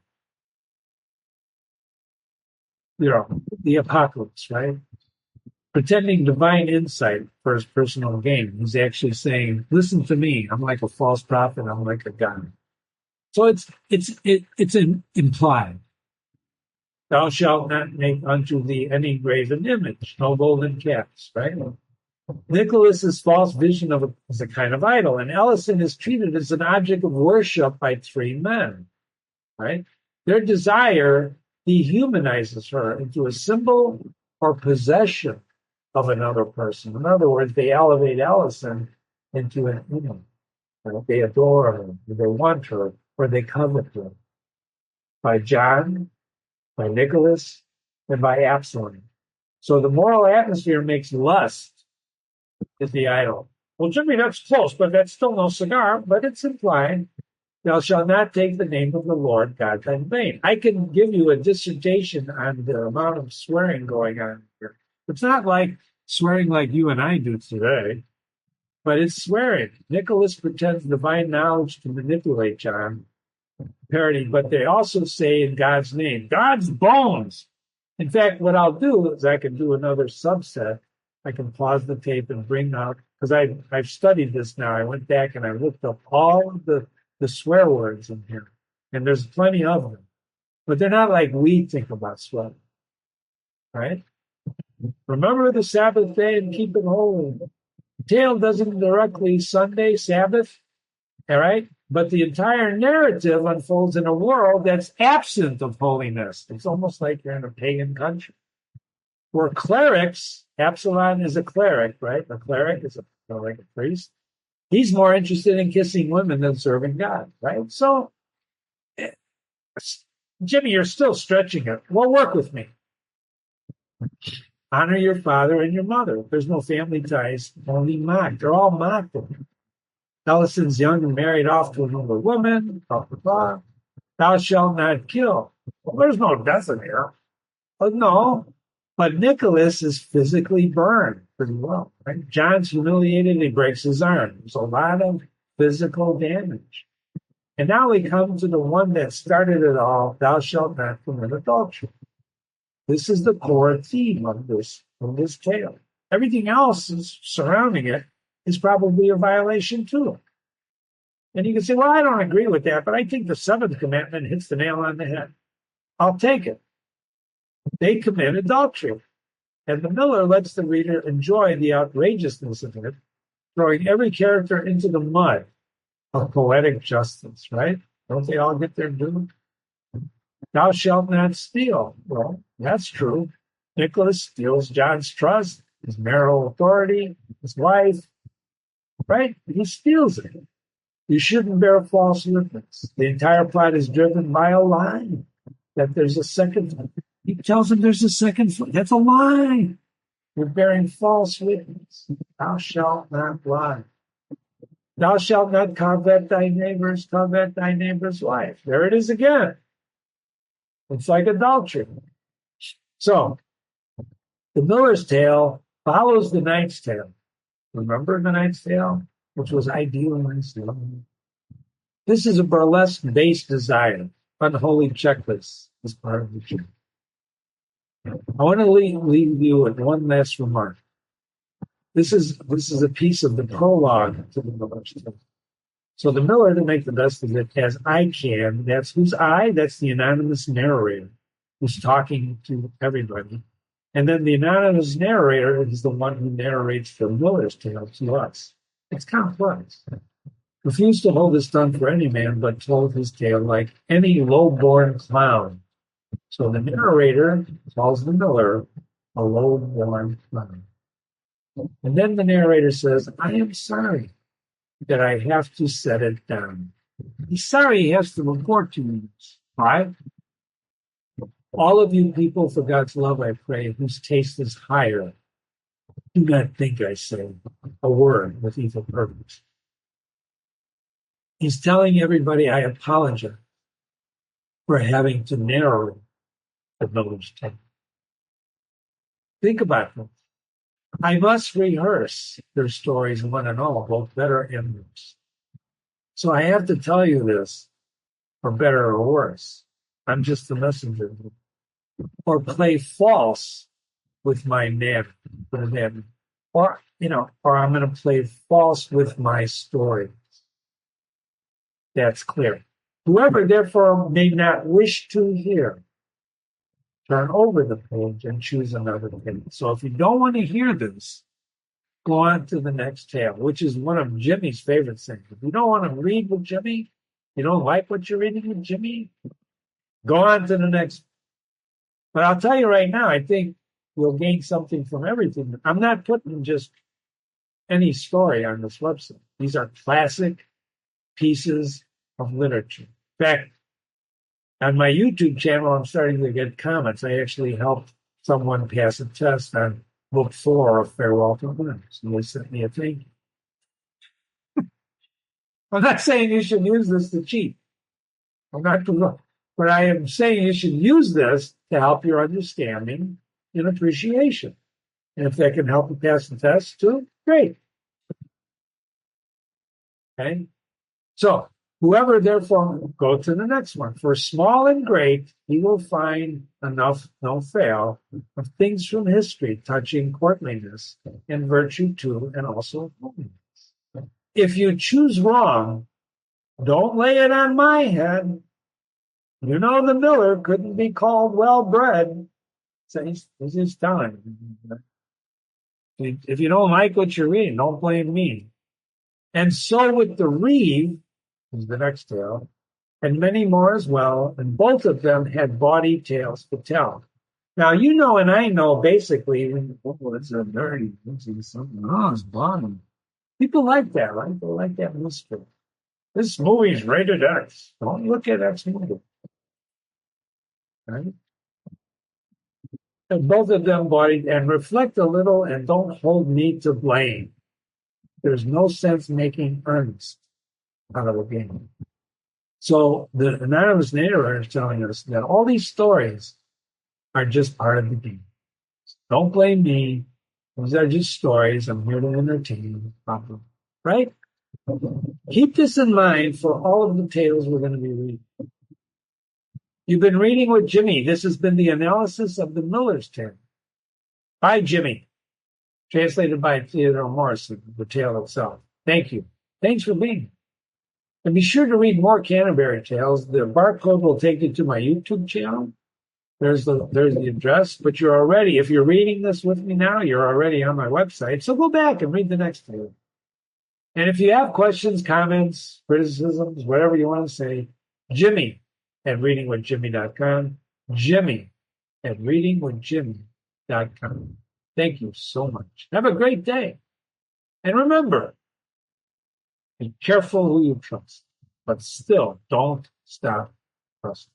The apocalypse, right? Pretending divine insight for his personal gain. He's actually saying, listen to me. I'm like a false prophet. I'm like a god. So it's implied. Thou shalt not make unto thee any graven image, no golden calves, right? Nicholas's false vision of is a kind of idol, and Ellison is treated as an object of worship by 3 men, right? Their desire dehumanizes her into a symbol or possession of another person. In other words, they elevate Ellison into an image. Right? They adore her, they want her, or they covet her. By John, by Nicholas, and by Absalom. So the moral atmosphere makes lust is the idol. Well, Jimmy, that's close, but that's still no cigar, but it's implied. Thou shalt not take the name of the Lord God in vain. I can give you a dissertation on the amount of swearing going on here. It's not like swearing like you and I do today, but it's swearing. Nicholas pretends divine knowledge to manipulate John. Parody, but they also say in God's name, God's bones. In fact, what I'll do is I can do another subset. I can pause the tape and bring out, because I've studied this now. I went back and I looked up all of the swear words in here, and there's plenty of them. but they're not like we think about sweating, right? Remember the Sabbath day and keep it holy. The tale doesn't directly Sunday, Sabbath, all right? But the entire narrative unfolds in a world that's absent of holiness. It's almost like you're in a pagan country. Where clerics, Absalom is a cleric, right? A cleric is like a priest. He's more interested in kissing women than serving God, right? So, Jimmy, you're still stretching it. Well, work with me. Honor your father and your mother. If there's no family ties, only mocked. They're all mocked. Ellison's young and married off to another woman. Blah, blah, blah. Thou shalt not kill. Well, there's no death in here. But no. But Nicholas is physically burned pretty well. Right? John's humiliated. He breaks his arm. There's a lot of physical damage. And now we come to the one that started it all. Thou shalt not commit adultery. This is the core theme of this tale. Everything else is surrounding it is probably a violation too. And you can say, well, I don't agree with that, but I think the seventh commandment hits the nail on the head. I'll take it. They commit adultery. And the miller lets the reader enjoy the outrageousness of it, throwing every character into the mud of poetic justice, right? Don't they all get their due? Thou shalt not steal. Well, that's true. Nicholas steals John's trust, his marital authority, his wife, right? He steals it. You shouldn't bear false witness. The entire plot is driven by a lie that there's a second. He tells him there's a second. That's a lie. You're bearing false witness. Thou shalt not lie. Thou shalt not covet thy neighbor's wife. There it is again. It's like adultery. So, the miller's tale follows the knight's tale. Remember the knight's tale, which was idealized. This is a burlesque-based desire, unholy checklist as part of the journey. I want to leave you with one last remark. This is a piece of the prologue to the miller's tale. So the miller, to make the best of it as I can, that's who's I? That's the anonymous narrator who's talking to everybody. And then the anonymous narrator is the one who narrates the miller's tale to us. It's complex. Refused to hold his tongue for any man, but told his tale like any low-born clown. So the narrator calls the miller a low-born clown. And then the narrator says, I am sorry that I have to set it down. He's sorry he has to report to you. Why? All of you people, for God's love, I pray, whose taste is higher, do not think I say a word with evil purpose. He's telling everybody I apologize for having to narrate the miller's tale. Think about this. I must rehearse their stories, one and all, both better and worse. So I have to tell you this, for better or worse. I'm just the messenger. Or play false with my narrative. Or I'm going to play false with my stories. That's clear. Whoever, therefore, may not wish to hear, turn over the page and choose another page. So if you don't want to hear this, go on to the next tale, which is one of Jimmy's favorite things. If you don't want to read with Jimmy, you don't like what you're reading with Jimmy, go on to the next. But I'll tell you right now, I think we'll gain something from everything. I'm not putting just any story on this website. These are classic pieces of literature. In fact, on my YouTube channel, I'm starting to get comments. I actually helped someone pass a test on book 4 of Farewell to Winners, and they sent me a thank you. I'm not saying you should use this to cheat. But I am saying you should use this to help your understanding and appreciation. And if that can help you pass the test too, great. Okay? So, whoever therefore, go to the next one. For small and great, he will find enough, no fail, of things from history touching courtliness and virtue too, and also holiness. If you choose wrong, don't lay it on my head. You know, the miller couldn't be called well-bred. So he's just telling you. If you don't like what you're reading, don't blame me. And so with the reeve, is the next tale, and many more as well, and both of them had bawdy tales to tell. Now, you know, and I know basically, oh, it's a nerdy, it's something, oh, it's bawdy. People like that, right? They like that mystery. This movie's rated X. Don't look at X movie, right? And both of them bawdy and reflect a little and don't hold me to blame. There's no sense making earnest out of a game. So the anonymous narrator is telling us that all these stories are just part of the game. Don't blame me. These are just stories. I'm here to entertain, right? Keep this in mind for all of the tales we're going to be reading. You've been reading with Jimmy. This has been the analysis of the Miller's Tale by Jimmy, translated by Theodore Morrison, the tale itself. Thank you. Thanks for being here. And be sure to read more Canterbury tales. The barcode will take you to my YouTube channel. There's the address, but you're already, if you're reading this with me now, you're already on my website. So go back and read the next tale. And if you have questions, comments, criticisms, whatever you want to say, Jimmy at readingwithjimmy.com. Jimmy at readingwithjimmy.com. Thank you so much. Have a great day. And remember, be careful who you trust, but still don't stop trusting.